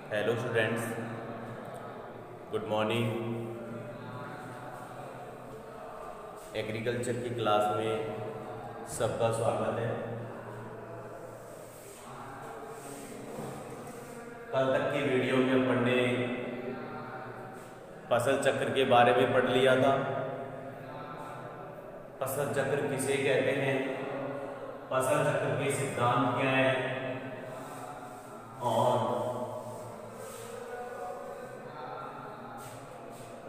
Hello students, good morning. Agriculture की class में सबका स्वागत है। कल तक की वीडियो में अपन ने फसल चक्र के बारे में पढ़ लिया था। फसल चक्र किसे कहते हैं, फसल चक्र के सिद्धांत क्या हैं और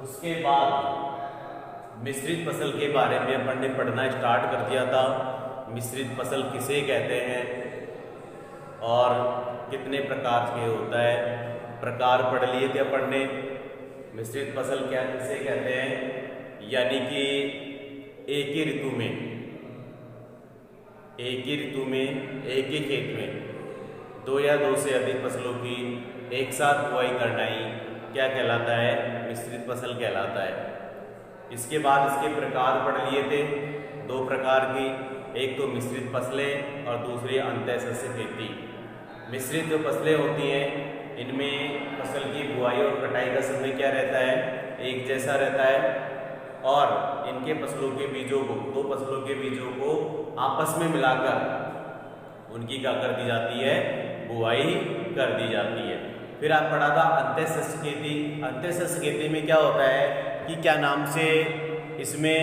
उसके बाद मिश्रित फसल के बारे में अपन ने पढ़ना स्टार्ट कर दिया था। मिश्रित फसल किसे कहते हैं और कितने प्रकार के होता है, प्रकार पढ़ लिए थे अपन ने। मिश्रित फसल क्या किसे कहते हैं, यानी कि एक ही ऋतु में एक ही खेत में दो या दो से अधिक फसलों की एक साथ बुआई करना ही क्या कहलाता है, मिश्रित फसल कहलाता है। इसके बाद इसके प्रकार पढ़ लिए थे, दो प्रकार की, एक तो मिश्रित फसलें और दूसरी अंतःसस्य खेती। मिश्रित जो फसलें होती हैं इनमें फसल की बुआई और कटाई का समय क्या रहता है, एक जैसा रहता है और इनके फसलों के बीजों को, दो फसलों के बीजों को आपस में मिलाकर उनकी क्या कर दी जाती है, बुआई कर दी जाती है। फिर आप पढ़ा था अंतःसस्य खेती। अंतःसस्य खेती में क्या होता है कि क्या नाम से इसमें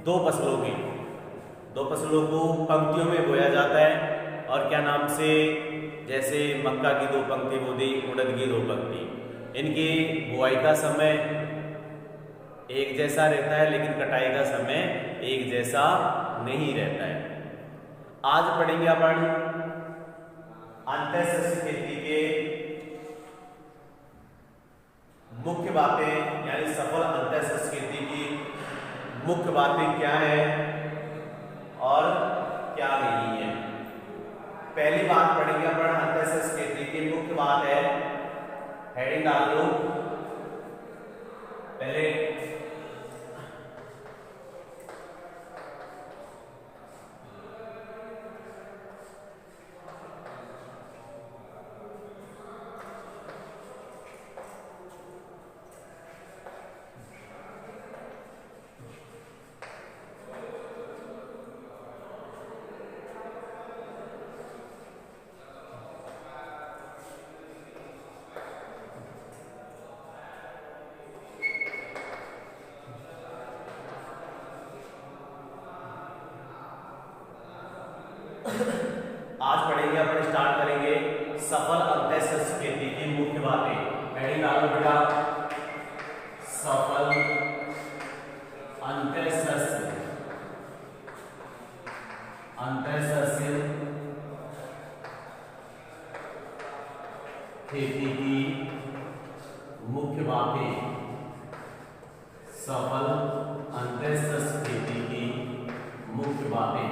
दो फसलों को पंक्तियों में बोया जाता है और क्या नाम से, जैसे मक्का की दो पंक्ति बो दी, उड़द की दो पंक्ति। इनकी बुआई का समय एक जैसा रहता है लेकिन कटाई का समय एक जैसा नहीं रहता है। आज पढ़ेंगे अपन अंतःसस्य खेती के मुख्य बातें, यानी सफल अंतःसस्य खेती की मुख्य बातें क्या है और क्या नहीं है। पहली बात पढ़ेंगे अपन अंतःसस्य खेती की मुख्य बात है, हेडिंग डाल लो पहले। आज पढ़ेंगे अपन, स्टार्ट करेंगे सफल अंतःसस्य खेती की मुख्य बातें। हेडिंग डालो बेटा, सफल अंतःसस्य खेती की मुख्य बातें। सफल अंतःसस्य खेती की मुख्य बातें,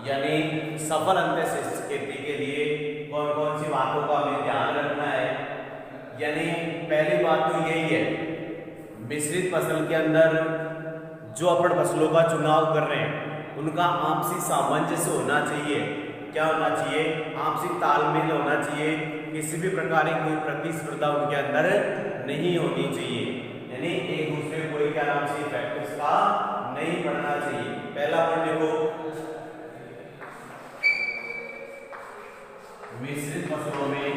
यानी सफल अंतःसस्य खेती के लिए कौन कौन सी बातों का हमें ध्यान रखना है। यानी पहली बात तो यही है, मिश्रित फसल के अंदर जो अपन फसलों का चुनाव कर रहे हैं उनका आपसी सामंजस्य होना चाहिए। क्या होना चाहिए, आपसी तालमेल होना चाहिए। किसी भी प्रकार की कोई प्रतिस्पर्धा उनके अंदर नहीं होनी चाहिए, यानी एक दूसरे को क्या नाम से इफेक्ट इसका नहीं पड़ना चाहिए। पहला पॉइंट देखो, मिश्रित फसलों में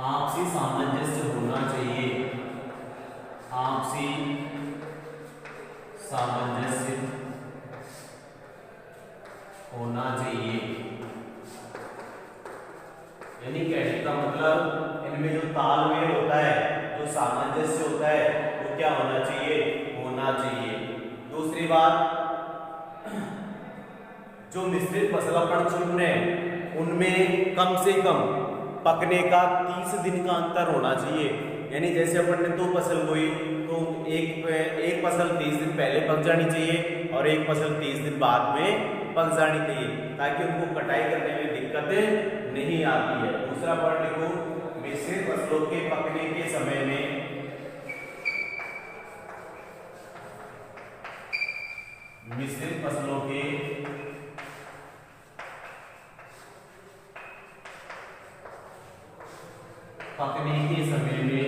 आपसी सामंजस्य होना चाहिए। आपसी सामंजस्य होना चाहिए, यानी कहने का मतलब इनमें जो तालमेल होता है, जो सामंजस्य होता है वो क्या होना चाहिए, होना चाहिए। दूसरी बात, जो मिश्रित फसल अपन चुन रहे हैं उनमें कम से कम पकने का 30 दिन का अंतर होना चाहिए। यानी जैसे अपन ने दो फसल बोई तो एक फसल 30 दिन पहले पक जानी चाहिए और एक फसल 30 दिन बाद में पक जानी चाहिए, ताकि उनको कटाई करने में दिक्कत नहीं आती है। दूसरा पॉइंट लिखो, मिश्रित फसलों के पकने के समय में मिश्रित फसलों के पकने के समय में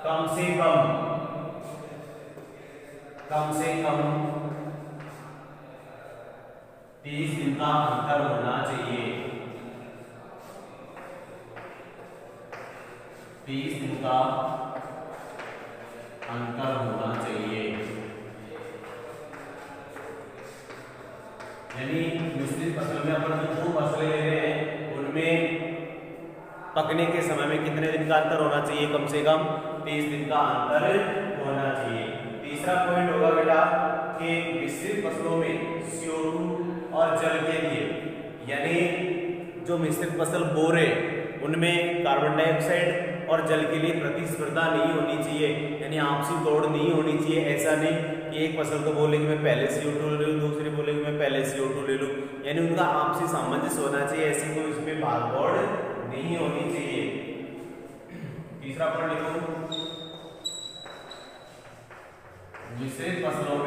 कम से कम 30 दिन का अंतर होना चाहिए। 30 दिन का अंतर होना चाहिए। यानी मिश्रित फसल में अपन जो 2 फसलें ले रहे हैं उनमें पकने के समय में कितने दिन का अंतर होना चाहिए? कम से कम 30 दिन का अंतर होना चाहिए। तीसरा पॉइंट होगा बेटा कि मिश्रित फसलों में CO2 और जल के लिए, यानी जो मिश्रित फसल बो रहे उनमें कार्बन डाइऑक्साइड और जल के लिए प्रतिस्पर्धा नहीं होनी चाहिए, यानी आपसी दौड़ नहीं होनी चाहिए। ऐसा नहीं कि एक फसल को बोले कि मैं पहले CO2 ले लूँ, दूसरी बोले कि मैं पहले CO2 ले लूँ, यानी उनका आपसी सामंजस्य होना चाहिए। ऐसी कोई इसमें भाग दौड़ नहीं होनी चाहिए। तीसरा पॉइंट लिखो, मिश्रित फसलों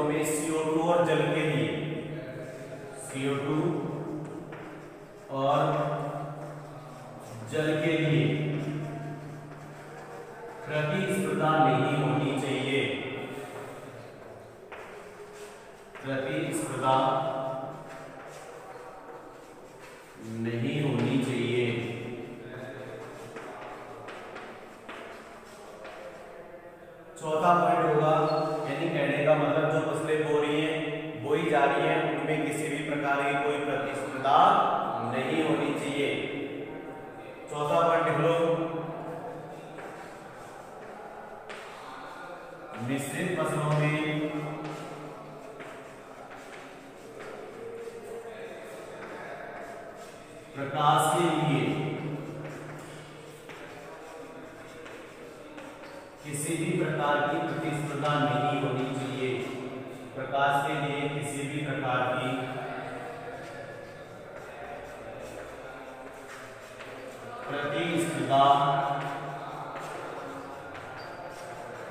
में CO2 और जल के लिए प्रतिस्पर्धा नहीं होनी चाहिए। प्रतिस्पर्धा नहीं होनी चाहिए। चौथा पॉइंट होगा, यानी कहने का मतलब जो फसलें बोई जा रही हैं उनमें किसी भी प्रकार की कोई प्रतिस्पर्धा नहीं होनी चाहिए। चौथा पॉइंट लिख लो, मिश्रित फसलों में प्रकाश के लिए किसी भी प्रकार की प्रतिस्पर्धा नहीं होनी चाहिए। प्रकाश के लिए किसी भी प्रकार की प्रतिस्पर्धा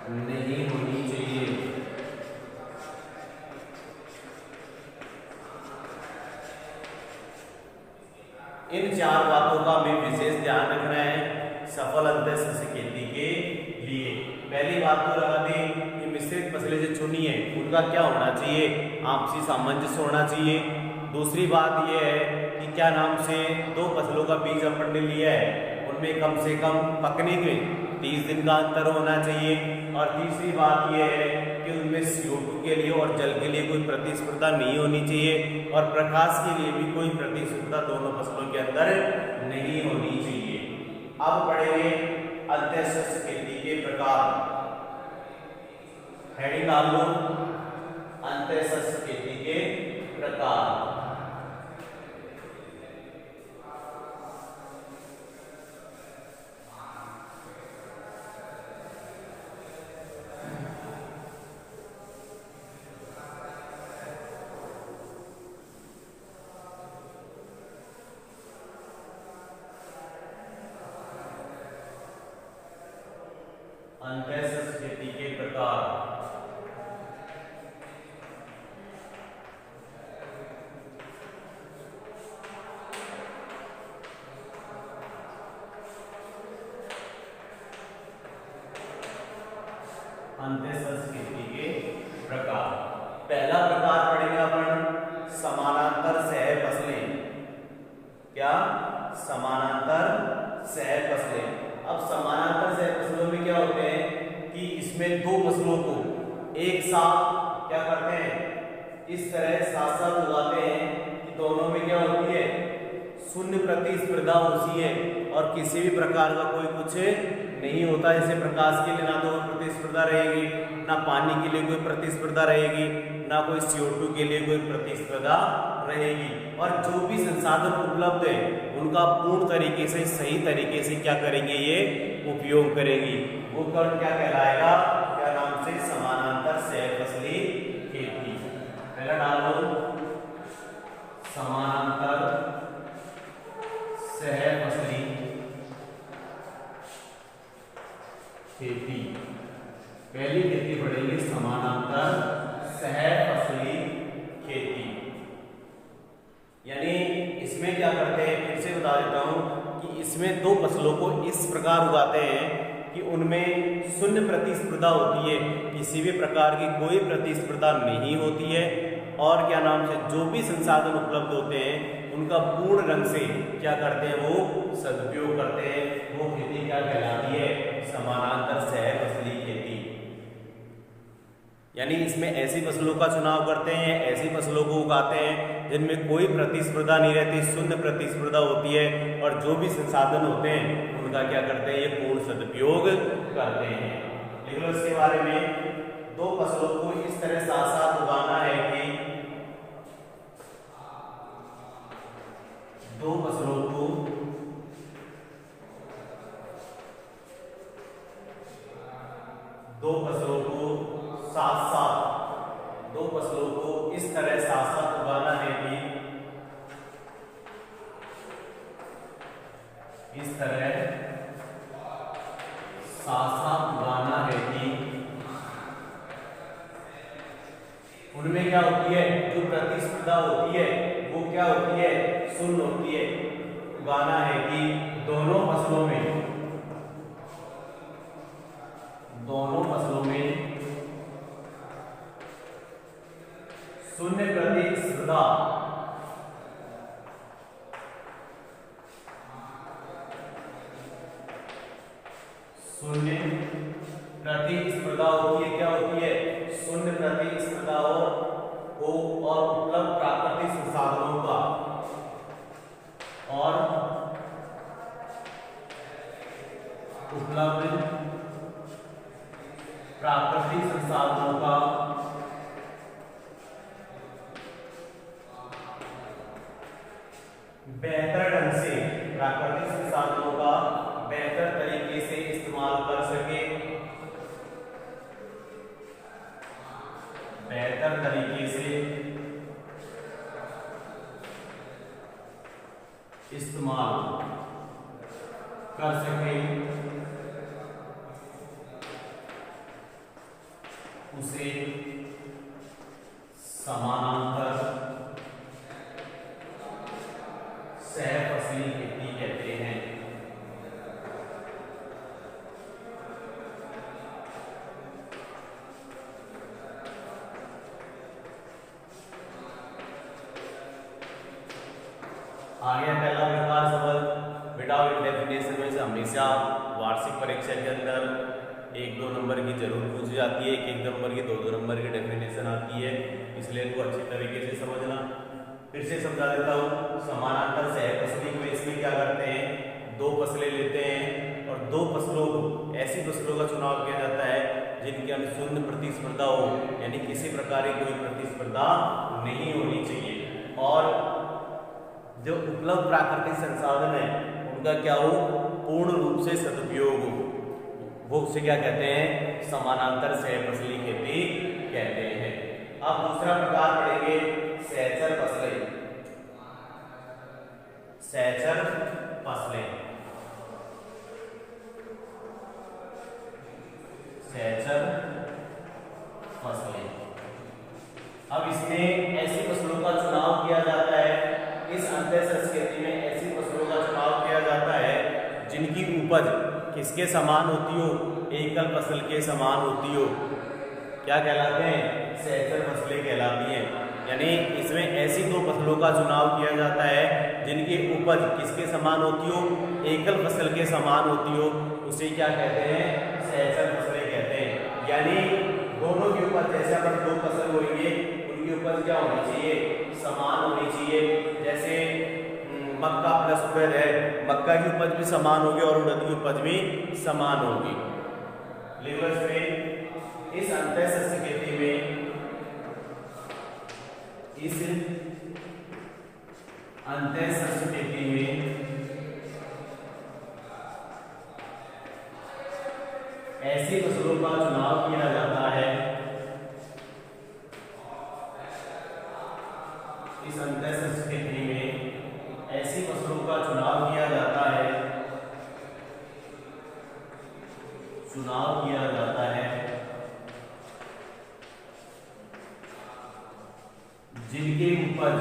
नहीं होनी चाहिए। इन 4 बातों का हमें विशेष ध्यान रखना है सफल अंतर सस्य खेती के लिए। पहली बात तो लगा दी कि मिश्रित फसलें जो चुनी है उनका क्या होना चाहिए? आपसी सामंजस्य होना चाहिए। दूसरी बात यह है कि क्या नाम से 2 फसलों का बीज अपन ने लिया है उनमें कम से कम पकने में 30 दिन का अंतर होना चाहिए। और तीसरी बात यह है कि उनमें CO2 के लिए और जल के लिए कोई प्रतिस्पर्धा नहीं होनी चाहिए और प्रकाश के लिए भी कोई प्रतिस्पर्धा दोनों फसलों के अंदर नहीं होनी चाहिए। अब पढ़ेंगे अंतःसस्य खेती के प्रकार। हेडिंग डाल लो, अंतःसस्य खेती के प्रकार। अंतःसस्य खेती के प्रकार। अंतःसस्य खेती के प्रकार। पहला प्रकार पढ़ेंगे अपन समानांतर सह फसलें। क्या? समानांतर सह फसलें। अब समानांतर सह फसलों में क्या होते हैं कि इसमें 2 फसलों को एक साथ क्या करते हैं, इस तरह साथ साथ उगाते हैं कि दोनों में क्या होती है, शून्य प्रतिस्पर्धा होती है और किसी भी प्रकार का कोई कुछ नहीं होता। जैसे प्रकाश के लिए ना तो कोई प्रतिस्पर्धा रहेगी, ना पानी के लिए कोई प्रतिस्पर्धा रहेगी, ना कोई CO2 के लिए कोई प्रतिस्पर्धा रहेगी। और जो भी संसाधन उपलब्ध है उनका पूर्ण तरीके से सही तरीके से क्या करेंगे, ये उपयोग करेंगी। वो कर्ण क्या कहलाएगा? क्या नाम से? समानांतर सह फसली खेती। पहला डालो समानांतर सह फसली खेती। पहली खेती पढ़ेंगे समानांतर सह फसली खेती। यानी इसमें क्या करते हैं, फिर से बता देता हूं कि इसमें दो फसलों को इस प्रकार उगाते हैं कि उनमें शून्य प्रतिस्पर्धा होती है, किसी भी प्रकार की कोई प्रतिस्पर्धा नहीं होती है, और क्या नाम से जो भी संसाधन उपलब्ध होते हैं उनका पूर्ण रंग से क्या करते हैं, वो सदुपयोग करते हैं। वो खेती क्या कहलाती है, समानांतर सह फसली खेती। यानी इसमें ऐसी फसलों का चुनाव करते हैं, ऐसी फसलों को उगाते हैं जिनमें कोई प्रतिस्पर्धा नहीं रहती, शून्य प्रतिस्पर्धा होती है, और जो भी संसाधन होते हैं उनका क्या करते हैं, ये पूर्ण सदुपयोग करते हैं। लेकिन इसके बारे में दो फसलों को इस तरह साथ साथ उगाना है कि दो फसलों को इस तरह साथ साथ उगाना है कि इस तरह साथ साथ उगाना है कि उनमें क्या होती है, जो प्रतिस्पर्धा होती है वो क्या होती है, शून्य होती है। उगाना है कि दोनों फसलों में शून्य प्रतिस्पर्धा होती है। क्या होती है, शून्य प्रतिस्पर्धा हो और उपलब्ध प्राकृतिक संसाधनों का बेहतर ढंग से, प्राकृतिक संसाधनों का बेहतर तरीके से इस्तेमाल कर सके, बेहतर तरीके से इस्तेमाल कर सके, उसे समानांतर सह फसली खेती कहते हैं। आगे पहला प्रकार शब्द विदाउट डेफिनेशन में से हमेशा वार्षिक परीक्षा के अंदर 1-2 नंबर की जरूर पूछी जाती है, 1-1 नंबर की 2-2 नंबर की डेफिनेशन आती है, इसलिए इनको अच्छी तरीके से समझना। फिर से समझा देता हूँ, समानांतर सह फसली को इसमें क्या करते हैं, दो फसलें लेते हैं और दो फसलों को, ऐसी फसलों का चुनाव किया जाता है जिनके अंदर शून्य प्रतिस्पर्धा हो, यानी किसी प्रकार की कोई प्रतिस्पर्धा नहीं होनी चाहिए, और जो उपलब्ध प्राकृतिक संसाधन है उनका क्या हो, पूर्ण रूप से सदुपयोग हो, वो उसे क्या कहते हैं, समानांतर सह फसली खेती कहते हैं। अब दूसरा प्रकार पढ़ेंगे सहचर फसलें। सहचर फसलें, सहचर फसलें। अब इसमें ऐसी फसलों का चुनाव किया जाता है, इस अंतःशस्त्र खेती में ऐसी फसलों का चुनाव किया जाता है जिनकी उपज किसके समान होती हो, एकल फसल के समान होती हो, क्या कहलाते हैं, सहचर फसलें कहलाती हैं। यानी इसमें ऐसी दो फसलों का चुनाव किया जाता है जिनकी उपज किसके समान होती हो, एकल फसल के समान होती हो, उसे क्या कहते हैं, सहचर फसलें कहते हैं। यानी दोनों की उपज, जैसे अपन दो फसल होंगे उनकी उपज क्या होनी चाहिए, समान होनी चाहिए। जैसे मक्का प्लस उड़द है, मक्का की उपज भी समान होगी और उड़द की उपज भी समान होगी। लेकिन में इस अंतःशस्त्र खेती में, इस अंतःशस्त्र खेती में ऐसी फसलों का चुनाव किया जाता है, इस अंतःशस्त्र खेती में ऐसी फसलों का चुनाव किया जाता है चुनाव किया जाता है जिनकी उपज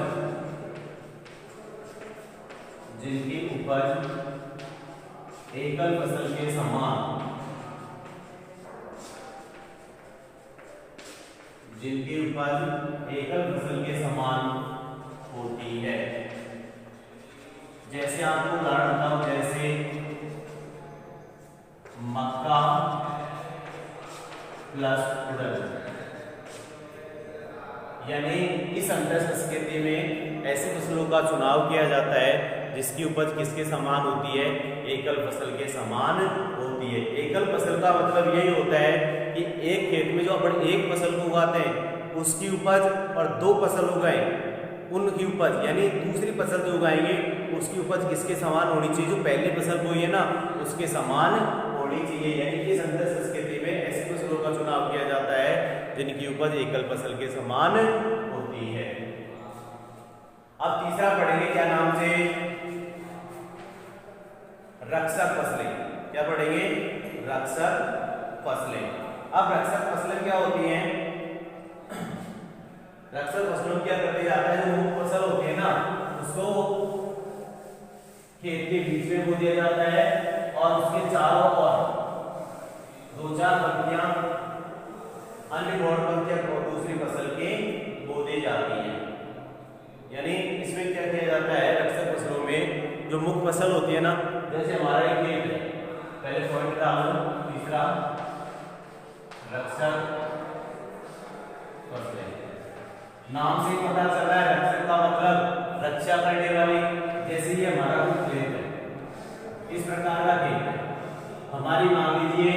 एकल फसल के समान होती है। जैसे आपको उदाहरण बताऊं, जैसे मक्का प्लस उड़द, यानी इस अंतर संस्कृति में ऐसी फसलों का चुनाव किया जाता है जिसकी उपज किसके समान होती है, एकल फसल के समान होती है। एकल फसल का मतलब यही होता है कि एक खेत में जो अपन एक फसल को उगाते हैं उसकी उपज और दो फसल उगाएं उनकी उपज, यानी दूसरी फसल जो उगाएंगे उसकी उपज किसके समान होनी चाहिए, जो पहली फसल बोई है ना उसके समान होनी चाहिए। यानी इस अंतर संस्कृति में ऐसी फसलों का चुनाव किया जाता है जिनकी उपज एकल फसल के समान होती है। अब तीसरा पढ़ेंगे, क्या नाम से, रक्षक फसलें। क्या पढ़ेंगे, रक्षक फसलें। अब रक्षक फसलें क्या होती हैं, रक्षक फसलों क्या करते जाता है, जो मुख्य फसल होती है ना उसको खेत के बीच में बो दिया जाता है और उसके चारों ओर दो चार पंक्तियां अन्य गौण पंक्तियां दूसरी फसल के बो दी जाती है। यानी इसमें क्या किया जाता है, रक्षक फसलों में जो मुख्य फसल होती है ना, जैसे हमारा एक खेत है, पहले पॉइंट डालो, तीसरा रक्षक फसलें। नाम से पता चल रहा है रक्षक का मतलब रक्षा करने वाली। जैसे ये हमारा खेत है, इस प्रकार का खेत है, हमारी मान लीजिए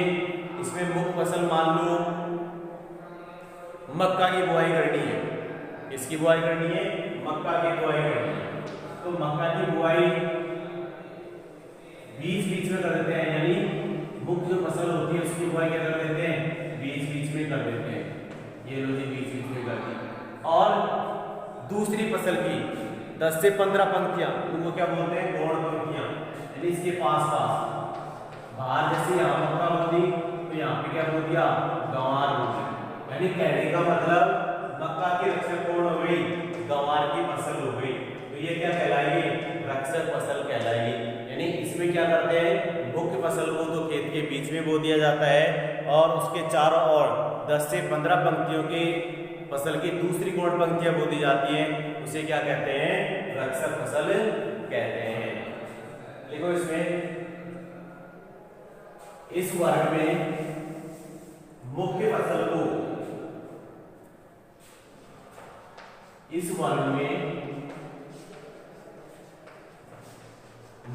इसमें मुख्य फसल मान लो मक्का की बुआई करनी है। इसकी बुआई करनी है, मक्का की बुआई करनी है, तो मक्का की बुआई बीच बीच में कर देते हैं, यानी मुख्य जो फसल होती है उसकी बुआई क्या कर देते हैं, बीच बीच में कर देते हैं। ये लो जी बीच बीच में कर दी। और दूसरी फसल की 10 से 15 पंक्तियां, उनको क्या बोलते हैं, गौण पंक्तियां, यानी इसके पास बाहर जैसे यहाँ मक्का बोली तो यहाँ पे क्या बोल दिया, गंवार बोली। यानी कहने का मतलब मक्का की रक्षक कौन हो गई, गंवार की फसल हो गई, तो ये क्या कहलाएगी, रक्षक फसल कहलाएगी। यानी इसमें क्या करते हैं, मुख्य फसल को तो खेत के बीच में बो दिया जाता है और उसके चारों ओर 10 से 15 पंक्तियों की फसल की दूसरी गौण पंक्तियां बो दी जाती हैं, उसे क्या कहते हैं, रक्षक फसल कहते हैं। देखो इसमें इस वर्ग में मुख्य फसल को, इस वर्ग में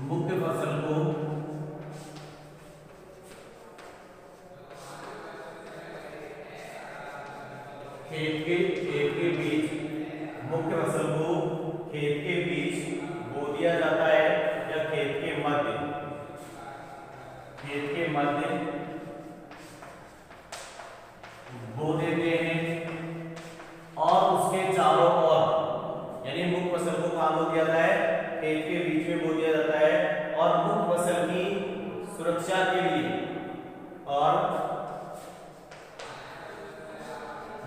मुख्य फसल को खेत के बीच, मुख्य फसल को खेत के बीच बो दिया जाता है या खेत के मध्य बो देते हैं और उसके चारों ओर, यानी मुख्य फसल को कहां बो दिया जाता है, खेत के बीच में बो दिया जाता है और मुख्य फसल की सुरक्षा के लिए और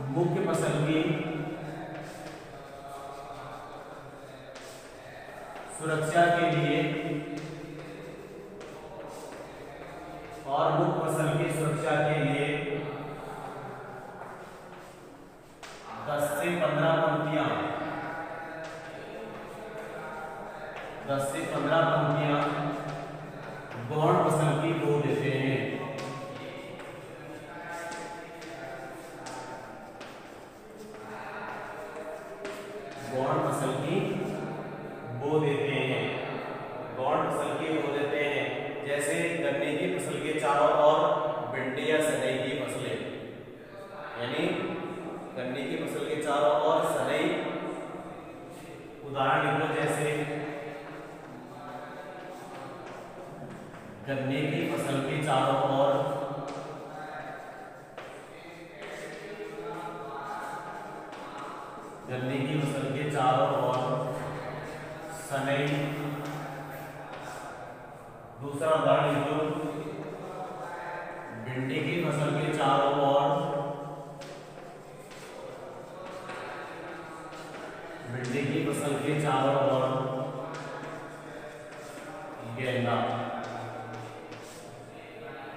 मुख्य फसल की सुरक्षा के लिए और मुख्य फसल की सुरक्षा के लिए 10 से 15 पंक्तियां, 10 से 15 पंक्तियां गौण फसल की बो देते हैं। गौण फसल की बो देते हैं, गौण फसल की बो देते हैं। जैसे गन्ने की फसल के चारों ओर भिंडी या सनई की फसलें, यानी गन्ने की फसल के चारों ओर सनई, उदाहरण लिख लो, जैसे गन्ने की फसल के चारों ओर गन्ने की फसल के चारों ओर सनई। दूसरा उदाहरण लिख लो, भिंडी भिंडी की फसल के चारों ओर गेंदा,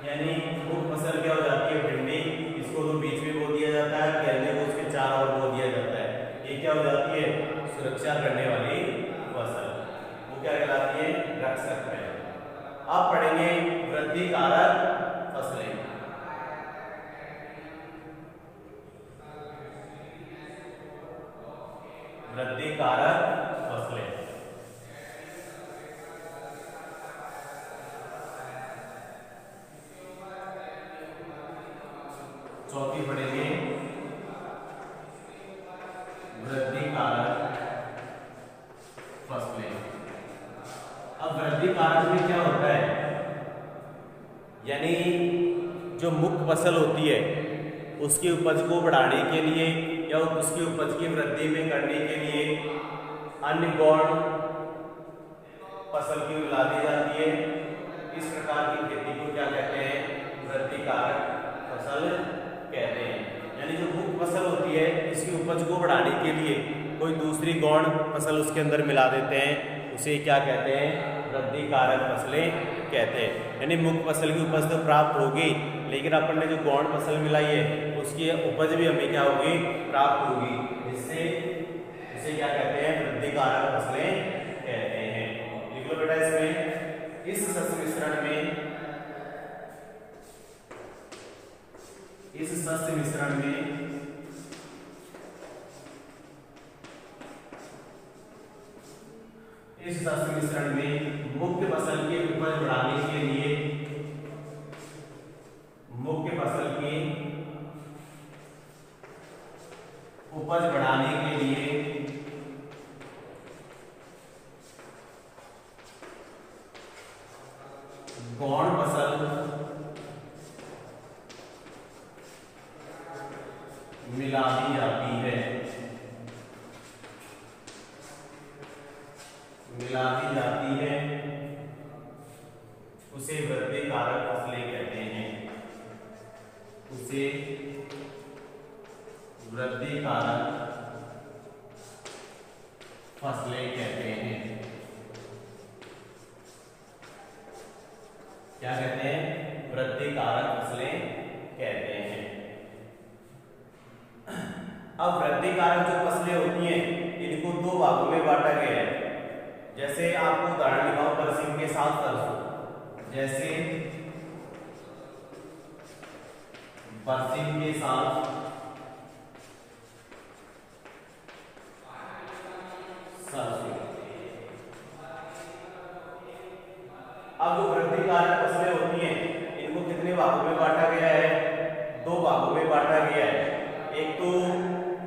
यानी मुख्य फसल क्या हो जाती है भिंडी, इसको तो बीच में बो दिया जाता है, गेंदे को उसके चारों ओर बो दिया जाता है। ये क्या हो जाती है सुरक्षा करने वाली फसल, वो क्या कहलाती है रक्षक है। अब पढ़ेंगे वृद्धि कारक फसलें। वृद्धि कारक फसलें, चौथी पढ़ेंगे वृद्धि कारक फसलें। अब वृद्धि कारक में क्या होता है, यानी जो मुख्य फसल होती है उसकी उपज को बढ़ाने के लिए या उसकी उपज की वृद्धि में करने के लिए अन्य गौण फसल की मिला दी जाती है। इस प्रकार की खेती को क्या कहते हैं वृद्धि कारक फसल कहते हैं। यानी जो मुख्य फसल होती है इसकी उपज को बढ़ाने के लिए कोई दूसरी गौण फसल उसके अंदर मिला देते हैं, उसे क्या कहते हैं वृद्धि कारक फसलें कहते हैं। यानी मुख्य फसल की उपज तो प्राप्त होगी, लेकिन अपन ने जो गौण फसल मिलाई है उसकी उपज भी हमें क्या होगी प्राप्त होगी, जिससे इसे क्या कहते हैं वृद्धि कारक फसलें कहते हैं। लिख लो बेटा इसमें इस शस्य मिश्रण में मुख्य फसल की उपज बढ़ाने के लिए गौण फसल मिला दी जाती है, उसे वृद्धि कारक फसलें कहते हैं। उसे वृद्धि कारक फसलें कहते हैं। क्या कहते हैं वृद्धि कारक फसलें कहते हैं। अब वृद्धि कारक जो फसलें होती हैं इनको दो भागों में बांटा गया है। जैसे आपको उदाहरण दिखाऊं बरसिम के साथ सरसों, जैसे बरसिम के साथ सरसों। अब जो वृद्धि कारक फसलें होती हैं इनको कितने भागों में बांटा गया है, दो भागों में बांटा गया है। एक तो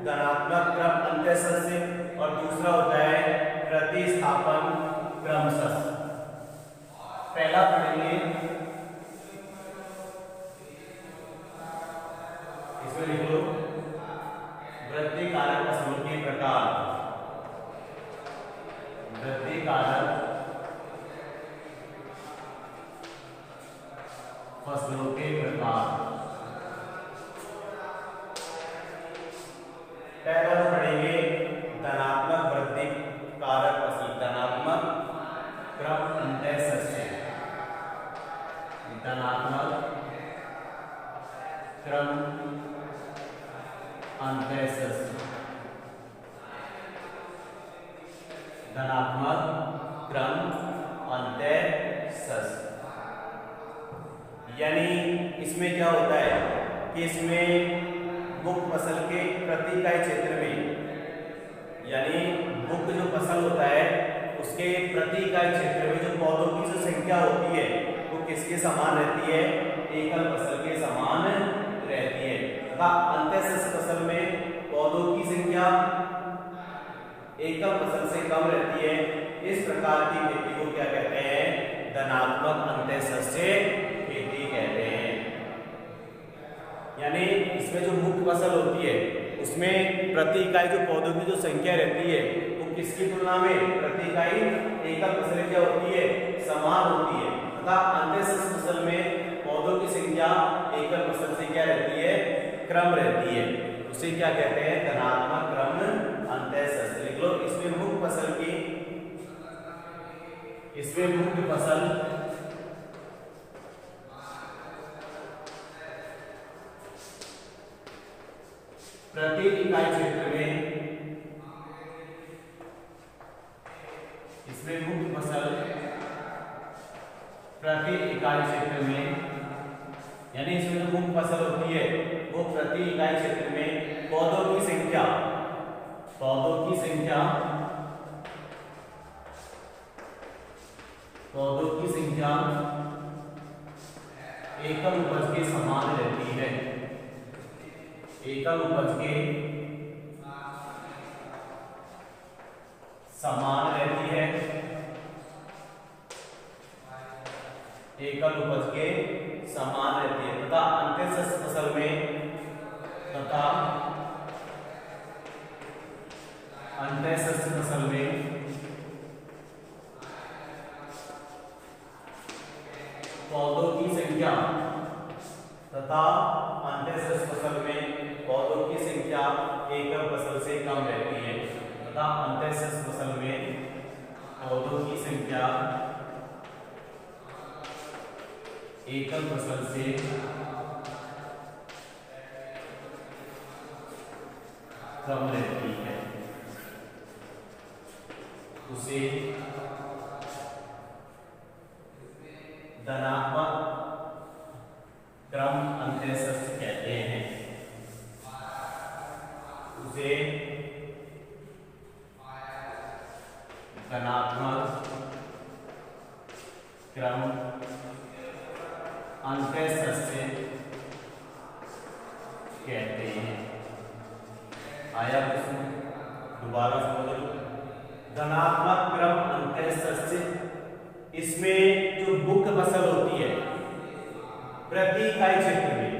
धनात्मक क्रम अंत्यशस्य और दूसरा होता है प्रतिस्थापन क्रमशः। पहला पढ़ेंगे, इसमें लिख लो वृद्धि कारक फसलों के प्रकार। वृद्धि कारक फसलों के प्रकार। पहला पढ़ेंगे धनात्मक वृद्धि कारक फसल, धनात्मक क्रम अंत्यशस्य, धनात्मक क्रम अंत्यशस्य, धनात्मक क्रम अंत्यशस्य। यानी इसमें क्या होता है कि इसमें मुख्य फसल के प्रति इकाई क्षेत्र में, यानी मुख्य जो फसल होता है उसके प्रति इकाई क्षेत्र में जो पौधों की जो संख्या होती है वो किसके समान रहती है, एकल फसल के समान रहती है। तथा अंत्यशस्य फसल में पौधों की संख्या एकल फसल से कम रहती है। इस प्रकार की खेती को क्या कहते हैं धनात्मक अंत्यशस्य खेती कहते हैं। यानी इसमें जो मुख्य फसल होती है उसमें प्रति इकाई जो पौधों की जो संख्या रहती है वो किसकी तुलना में प्रति इकाई एकल फसल क्या होती है समान होती है, तथा अंत्यशस्य फसल में पौधों की संख्या एकल फसल से क्या रहती है क्रम रहती है। उसे क्या कहते हैं धनात्मक क्रम अंत्यशस्य। लिख लो इसमें मुख्य फसल प्रति इकाई क्षेत्र में, इसमें मुख्य फसल प्रति इकाई क्षेत्र में, यानी इसमें जो मुख्य फसल होती है वो प्रति इकाई क्षेत्र में पौधों की संख्या एकल उपज के समान रहती है। एकल उपज के समान रहती है। एकल उपज के समान रहती है तथा अंतःशस्य फसल में पौधों की संख्या एकल फसल से कम रहती है तथा अंतःशस्य फसल में पौधों की संख्या एकल फसल से कम रहती है। उसे धनात्मक क्रम अंतःशस्य कहते हैं। उसे धनात्मक क्रम अंतःशस्य कहते हैं। आया प्रश्न, दोबारा समझ लो। धनात्मक क्रम अंतःशस्य, इसमें जो मुख्य फसल होती है प्रति इकाई क्षेत्र में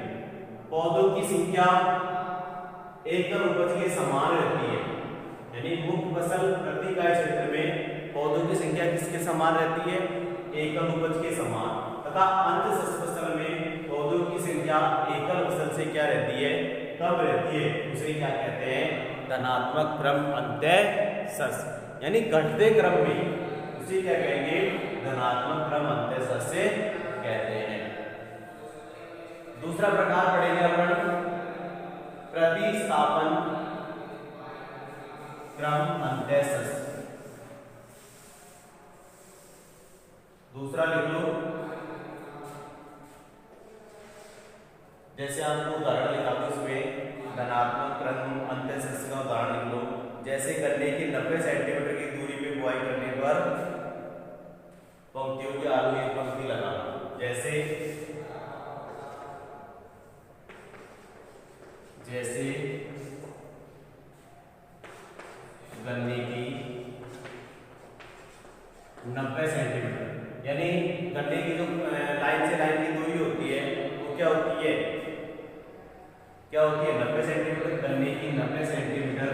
पौधों की संख्या एकल उपज के समान रहती है। यानी मुख्य फसल प्रति इकाई क्षेत्र में पौधों की संख्या किसके समान रहती है? एकल उपज के समान। तथा अंतःशस्य फसल में पौधों की संख्या एकल फसल से क्या रहती है? कम रहती है। उसे क्या कहते हैं? धनात्मक क्रम अंतःशस्य, यानी घटते क्रम में उसे क्या कहेंगे? धनात्मक क्रम अंतःशस्य कहते हैं। दूसरा प्रकार पढ़ेंगे अपन प्रतिस्थापन क्रम अंतःशस्य। दूसरा लिख लो, जैसे आपको उदाहरण लिखा दो, इसमें धनात्मक क्रम अंतःशस्य का उदाहरण लिख लो। जैसे गन्ने की 90 सेंटीमीटर की दूरी पे बुआई करने पर पंक्तियों के आलू एक पंक्ति लगाना। जैसे गन्ने की 90 सेंटीमीटर, यानी गन्ने की जो लाइन से लाइन की दूरी होती है वो क्या होती है? 90 सेंटीमीटर। गन्ने की 90 सेंटीमीटर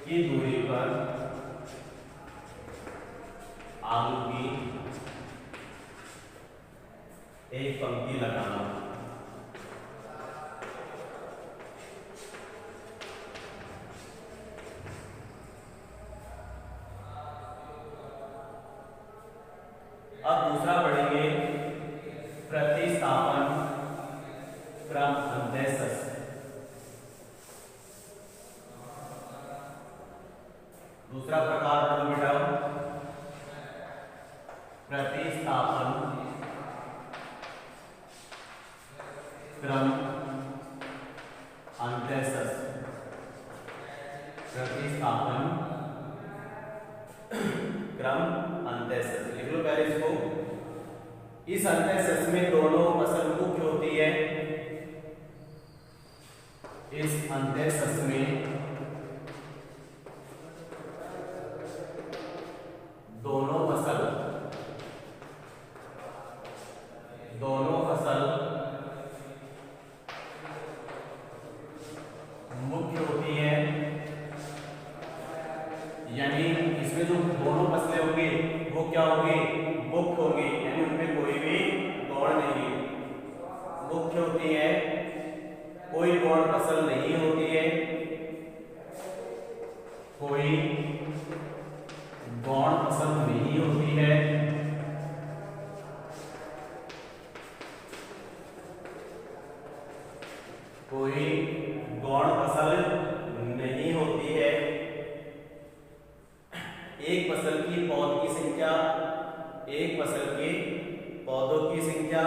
की दूरी पर आलू की एक पंक्ति लगाना। अब दूसरा पढ़ेंगे प्रतिस्थापन क्रम अंतःशस्य। दूसरा प्रकार पढ़ो बेटा, प्रतिस्थापन क्रम अंतःशस्य। प्रतिस्थापन क्रम अंतःशस्य लिख लो पहले इसको। इस अंतःशस्य में दोनों फसल मुख्य होती है। इस अंतःशस्य में दोनों फसल मुख्य होती है। यानी इसमें जो दोनों फसलें होंगी वो क्या होंगी? मुख्य होंगी, यानी उनमें कोई भी गौण नहीं मुख्य होती है, कोई गौण फसल नहीं होती है। कोई गौण फसल नहीं होती है। एक फसल की पौध की संख्या, एक फसल के पौधों की संख्या,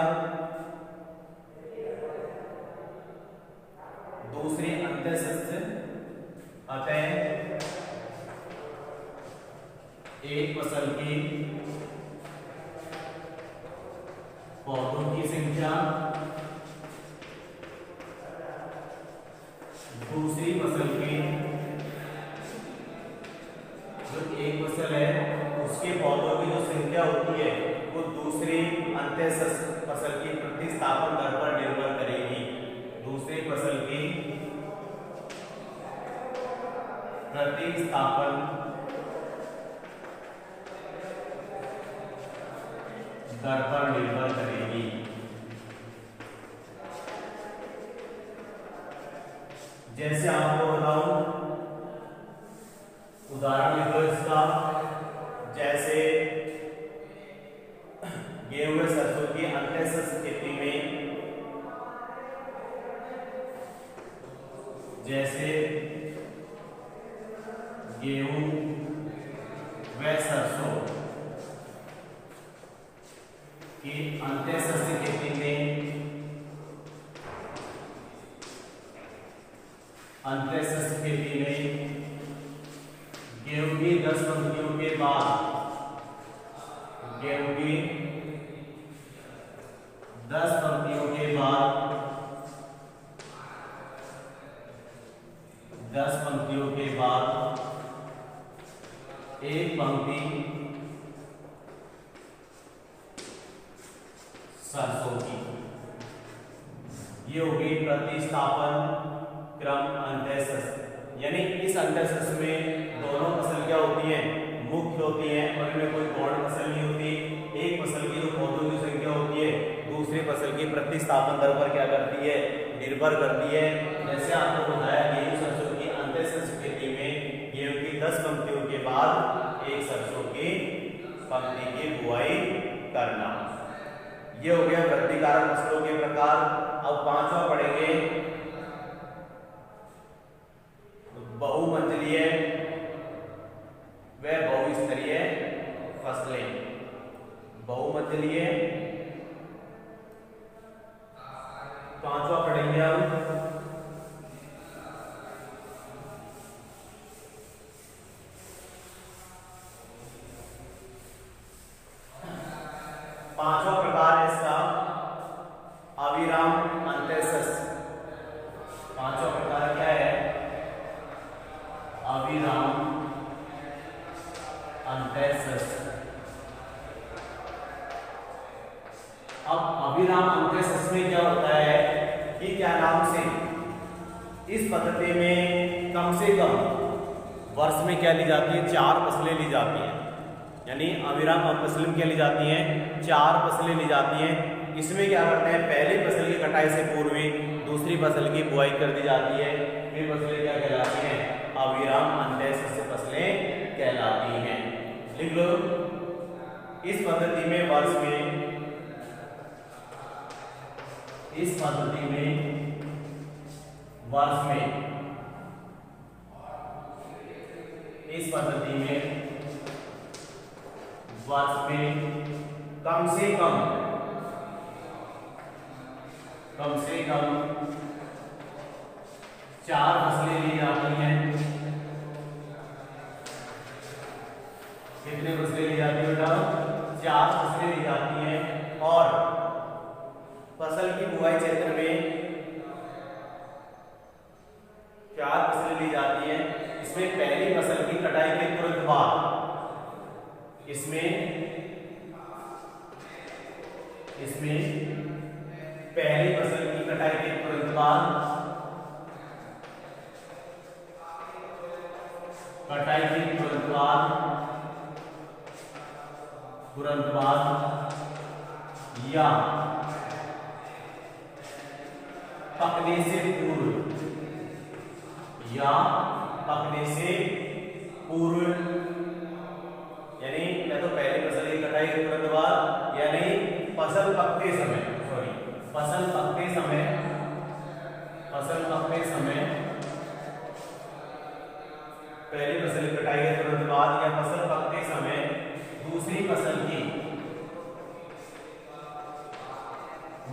दूसरी अंतःसस्य, अतः एक फसल की पौधों की संख्या, दूसरी फसल की, जो एक फसल है उसके पौधों की जो संख्या होती है वो दूसरी अंतःसस्य फसल की प्रतिस्थापन दर पर निर्भर करेगी। दूसरी फसल की प्रतिस्थापन दर पर निर्भर करेगी। जैसे आपको बताऊं, उदाहरण लिखो इसका, जैसे गेहूं व सरसों की अंतःसस्य खेती में, जैसे गेहूं व सरसों की अंतःसस्य खेती में, अंतःसस्य खेती में गेहूं की 10 पंक्तियों के बाद, गेहूं की 10 पंक्तियों के बाद, 10 पंक्तियों के बाद एक पंक्ति सरसों की, ये होगी प्रतिस्थापन क्रम अंतःसस्य। यानी इस अंतःसस्य में दोनों फसल क्या होती है, मुख्य होती है और इनमें कोई गौण फसल नहीं होती। एक फसल की जो पौधों की संख्या होती है दूसरी फसल की प्रतिस्थापन दर पर क्या करती है, निर्भर करती है। जैसे आपको बताया गेहूं सरसों की अंतःसस्य खेती में गेहूं की 10 पंक्तियों के बाद एक सरसों की पंक्ति की बुआई करना। ये हो गया वृद्धिकारक फसलों के प्रकार। अब पांचवा पढ़ेंगे बहुमंजिलीय व बहुस्तरीय फसलें। बहुमंजिलीय पांचवा पढ़ेंगे हम। पांचवा प्रकार है इसका अविराम अंतःसस्य। पांचवा प्रकार क्या है, अविराम अंतःसस्य। अब अविराम अंतःसस्य में क्या होता है कि क्या नाम से इस पद्धति में कम से कम वर्ष में क्या ली जाती है, 4 फसलें ली जाती हैं। यानी अविराम फसल में क्या ली जाती हैं, 4 फसलें ली जाती हैं। इसमें क्या करते हैं, पहली फसल की कटाई से पूर्व ही दूसरी फसल की बुआई कर दी जाती है। फिर फसलें क्या कहलाती हैं, अविराम अंतःसस्य फसलें कहलाती हैं। लिख लो, इस पद्धति में वर्ष में, इस पद्धति में वर्ष में, इस पद्धति में वर्ष में कम से कम 4 फसलें ली जाती हैं। कितने फसलें ली जाती है बेटा, 4 फसलें ली जाती हैं। और फसल की बुआई क्षेत्र में 4 फसलें ली जाती हैं। इसमें पहली फसल की कटाई के तुरंत बाद, इसमें पहली फसल की कटाई के तुरंत बाद, कटाई के तुरंत बाद या पकने से पूर्व, या पकने से पूर्व, यानी या तो पहली फसल की कटाई के तुरंत बाद यानी फसल पकते समय, फसल पकते समय फसल पकने समय पहली फसल की कटाई के तुरंत बाद या फसल पकते समय दूसरी फसल की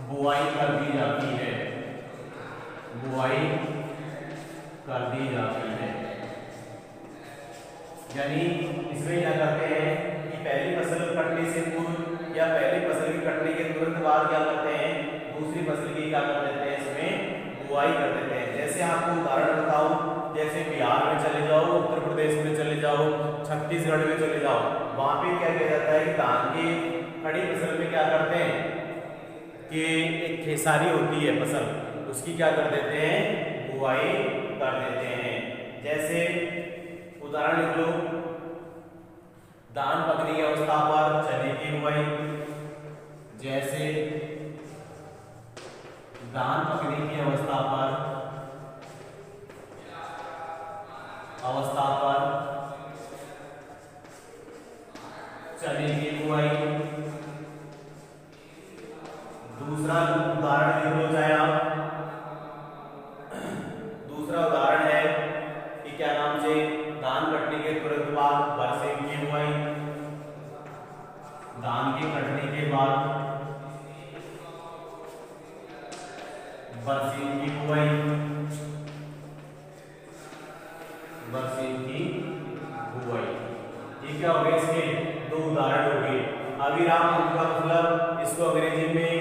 बुआई कर दी जाती है, बुआई कर दी जाती है। यानी इसमें क्या करते हैं कि पहली फसल कटने से पूर्व या पहली फसल की कटने के तुरंत बाद क्या करते हैं, दूसरी फसल की क्या कर देते हैं, इसमें बुआई कर देते हैं। जैसे आपको उदाहरण बताऊं, जैसे बिहार में चले जाओ, उत्तर प्रदेश में चले जाओ, छत्तीसगढ़ में चले जाओ, वहां पे क्या किया जाता है कि धान की खड़ी फसल में क्या करते हैं कि एक खेसारी होती है फसल, उसकी क्या कर देते हैं, बुआई कर देते हैं। जैसे उदाहरण लिख लो, धान पकने की अवस्था पर चने की बुआई, जैसे धान पकने की अवस्था पर चने की बुआई। दूसरा उदाहरण लिख लो चाहे आप, दूसरा उदाहरण है कि क्या नाम से धान कटने के तुरंत बाद बरसीम की बुआई, धान के कटने के बाद बरसीम की बुआई, बरसीम की बुआई। ये क्या हो गए, इसके दो उदाहरण हो गए। अविराम अंत का मतलब इसको अंग्रेजी में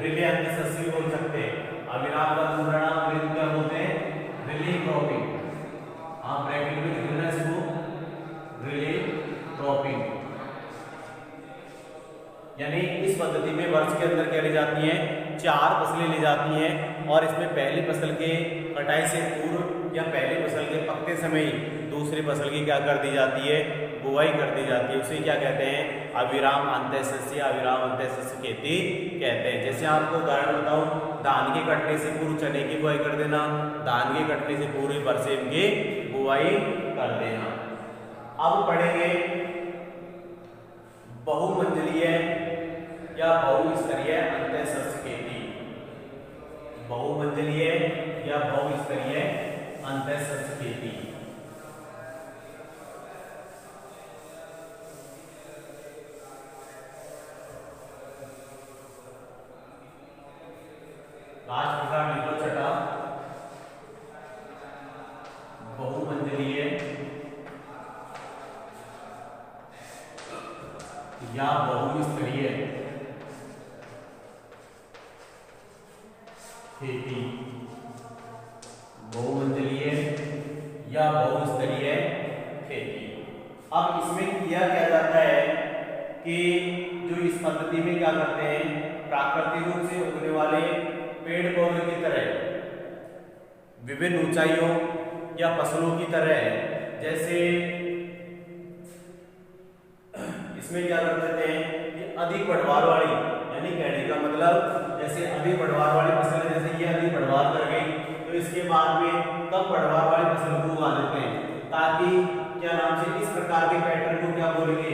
रिले अंतःसस्यी बोल सकते हैं। अविराम का दूसरा नाम अंग्रेजी क्या बोलते हैं, रिले क्रॉपिंग। आप ब्रैकेट में लिख लेना इसको, रिले क्रॉपिंग। यानी इस पद्धति में वर्ष के अंदर क्या ली जाती है, 4 फसलें ली जाती हैं और इसमें पहली फसल के कटाई से पूर्व या पहली फसल के पकते समय ही दूसरी फसल की क्या कर दी जाती है, बुआई कर दी जाती है। उसे क्या कहते हैं, अविराम अंतःसस्यी, अविराम अंतःसस्यी खेती कहते हैं। जैसे आपको उदाहरण बताऊं, धान के कटने से पूर्व चने की बुआई कर देना, धान के कटने से पूर्व बरसीम की बुआई कर देना। अब पढ़ेंगे बहुमंजिलीय या बहुस्तरीय अंतःसस्यी खेती, बहुमंजिलीय या बहुस्तरीय अंतःसस्यी खेती। लास्ट प्रकार लिखो छठा, बहुमंजिलीय या बहुस्तरीय खेती, बहुमंजिलीय या बहुस्तरीय खेती। अब इसमें किया क्या जाता है कि जो इस पद्धति में क्या करते हैं, प्राकृतिक रूप से उगने वाले पेड़ पौधों की तरह विभिन्न ऊंचाइयों या फसलों की तरह, जैसे इसमें क्या कर देते हैं कि अधिक बढ़वार वाली, यानी कहने का मतलब जैसे अधिक बढ़वार वाली फसल है, जैसे ये अधिक बढ़वार कर गई तो इसके बाद में कम बढ़वार वाली फसल को उगा देते हैं, ताकि क्या नाम से इस प्रकार के पैटर्न को क्या बोलेंगे,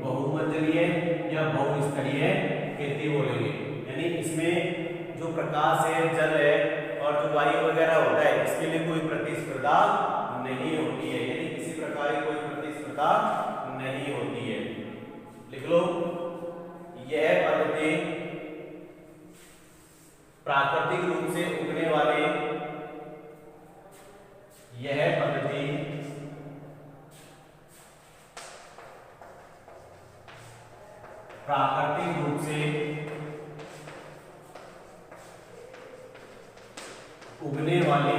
बहुमंजिलीय या बहुस्तरीय खेती बोलेंगे। यानी इसमें जो प्रकाश है, जल है और जो वायु वगैरह होता है, इसके लिए कोई प्रतिस्पर्धा नहीं होती है, यानी किसी प्रकार की कोई प्रतिस्पर्धा नहीं होती है। लिख लो, यह पद्धति प्राकृतिक रूप से उगने वाले, यह पद्धति प्राकृतिक रूप से उगने वाले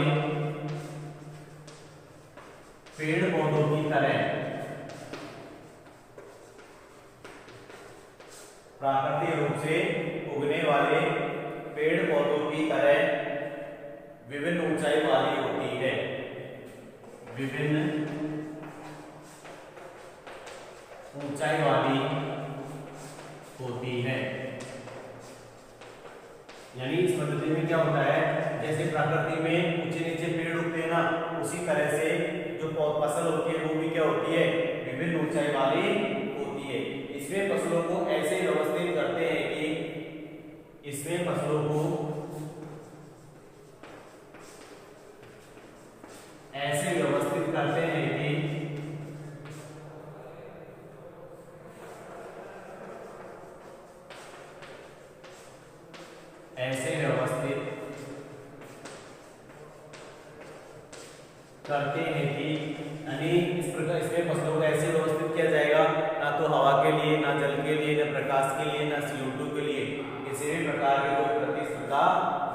पेड़ पौधों की तरह, प्राकृतिक रूप से उगने वाले पेड़ पौधों की तरह विभिन्न ऊंचाई वाली होती है, विभिन्न ऊंचाई वाली होती है। यानी इस पद्धति में क्या होता है, जैसे प्रकृति में ऊंचे नीचे पेड़ उगते हैं ना, उसी तरह से जो फसल होती है वो भी क्या होती है, विभिन्न ऊंचाई वाली होती है। इसमें फसलों को ऐसे व्यवस्थित करते हैं कि इसमें फसलों को करते हैं कि यानी इस प्रकार इसमें फसलों को ऐसे व्यवस्थित किया जाएगा, ना तो हवा के लिए, ना जल के लिए, ना प्रकाश के लिए, ना CO2 के लिए किसी भी प्रकार की कोई प्रतिस्पर्धा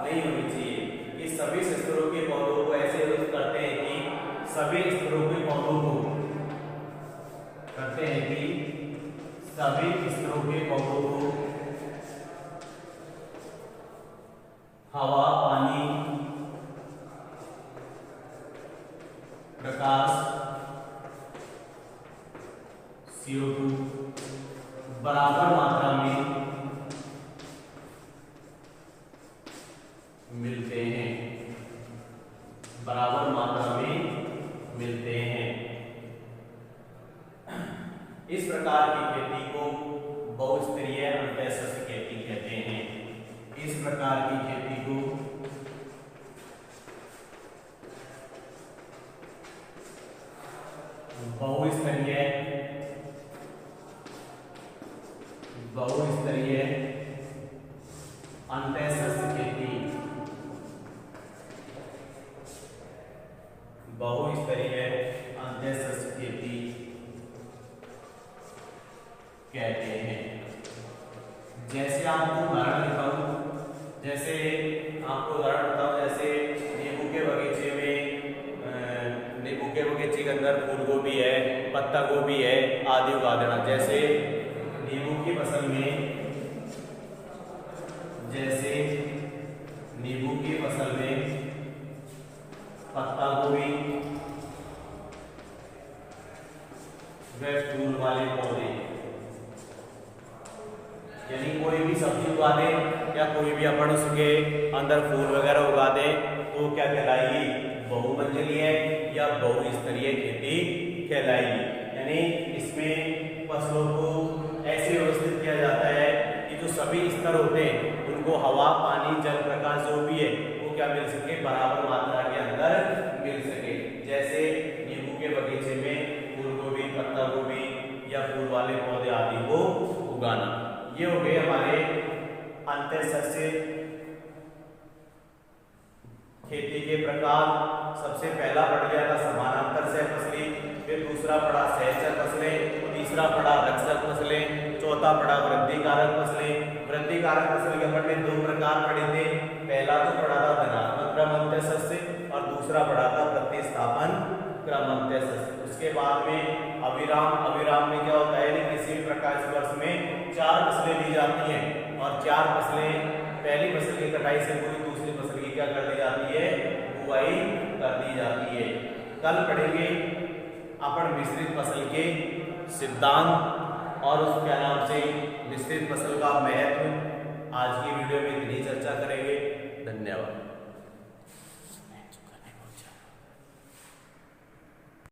नहीं होनी चाहिए। इस सभी स्तरों के पौधों को ऐसे व्यवस्थित करते हैं कि सभी स्तरों के पौधों को करते हैं कि सभी स्तरों के पौधों को हवा, पानी, प्रकाश, CO2 बराबर मात्रा में मिलते हैं, बराबर मात्रा में मिलते हैं। इस प्रकार की खेती को बहुस्तरीय अंतःसस्य खेती कहते हैं। इस प्रकार की खेती को बहुस्तरीय अंतःसस्य खेती, बहुस्तरीय अंतःसस्य खेती कहते हैं। जैसे आपको उदाहरण देता हूं, जैसे आपको उदाहरण बताऊं, जैसे नींबू के बगीचे में नींबू के बगीचे के अंदर फूल गोभी है, पत्ता गोभी है आदि उगा देना। जैसे नींबू की फसल में पत्ता गोभी व फूल वाले पौधे, यानी कोई भी सब्जी उगा दे या कोई भी अपन उसके अंदर फूल वगैरह उगा दे तो क्या कहलाएगी? बहुमंजिली है या बहुस्तरीय खेती कहलाएगी। यानी इसमें फसलों को ऐसे व्यवस्थित किया जाता है कि जो सभी स्तर होते हैं उनको हवा, पानी, जल, प्रकाश जो भी है वो क्या मिल सके, बराबर मात्रा के अंदर मिल सके। जैसे नींबू के बगीचे में फूल गोभी, पत्ता गोभी या फूल वाले पौधे आदि को उगाना। ये हो गए हमारे अंतःसस्य खेती के प्रकार। सबसे पहला पड़ गया था समानांतर सह फसली, फिर दूसरा पड़ा सहचर फसलें, तीसरा पड़ा रक्षक फसलें, चौथा पड़ा वृद्धि कारक फसलें। वृद्धि कारक फसल के अपन ने दो प्रकार पढ़े थे। पहला तो पढ़ा था धनात्मक क्रम अंतःसस्य और दूसरा पढ़ा था प्रतिस्थापन क्रम अंतःसस्य। उसके बाद में अभिराम में क्या होता है, किसी भी प्रकार से वर्ष में 4 फसलें ली जाती हैं और 4 फसलें, पहली फसल की कटाई से पूरी दूसरी फसल की क्या कर दी जाती है, बुआई कर दी जाती है। कल पढ़ेंगे अपन मिश्रित फसल के सिद्धांत और उसके नाम से मिश्रित फसल का महत्व। आज की वीडियो में इतनी चर्चा करेंगे। धन्यवाद।